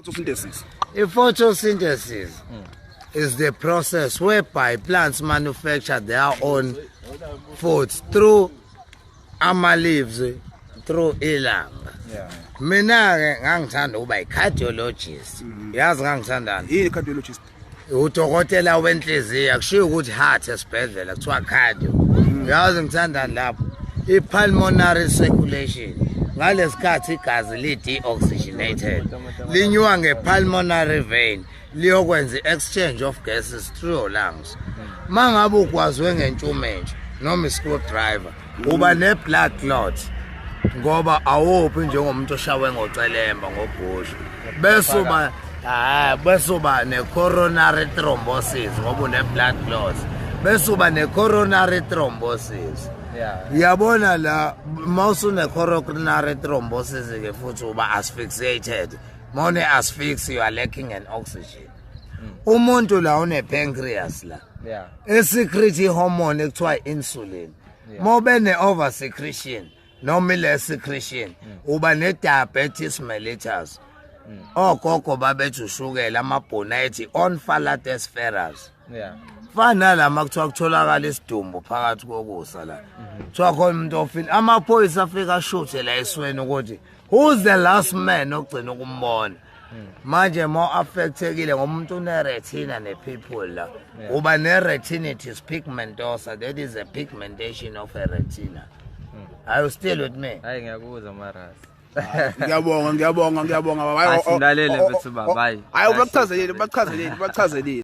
Photosynthesis. Photosynthesis is the process whereby plants manufacture their own foods through leaves, through ilanga. Mina ke ngangithanda ukuba i-cardiologist. Yazi ngangithandana. Yini cardiologist? Udokotela wenhliziyo akushiyo ukuthi heart esibhedlela kuthiwa cardio. Yazi ngithandana lapho. I-pulmonary circulation. Ngalesikhathi igazi li-deoxygenated. Linyuka nge-pulmonary vein. Liyokwenza i-exchange of gases through your lungs. Mangabe ukwazwe ngentshumentshe noma i-screwdriver uba ne-blood clot ngoba awuphi njengomuntu oshawe ngocelemba ngobhushu bese uba ne-coronary thrombosis ngoba une-blood clot bese uba ne-coronary thrombosis. Yabona la mawusune-coronary thrombosis ke futhi uba asphyxiated. Mawune asphyxia, you are lacking in oxygen. Umuntu la une-pancreas la esecrete hormone ekuthiwa insulin. Mawube ne-over secretion noma ile secretion uba ne-diabetes mellitus. Ogogo babethi ushukela amabhonate on falates ferrous. Fana lama kuthiwa kutholakala isidumbu phakathi kokusa la. Kuthiwa khona umuntu ofile amaphoyisa afika ashuthe la esweni ukuthi who's the last man ogcina ukumbona. Manje mo affectekile ngomuntu une-retina ne-people la. Uba ne-retinitis pigmentosa, that is a pigmentation of a retina. Are you still with me? Hayi ngiyakuzwa Maras. Ngiyabonga. Asilalele bethu baba. Hayi bakuchazelile.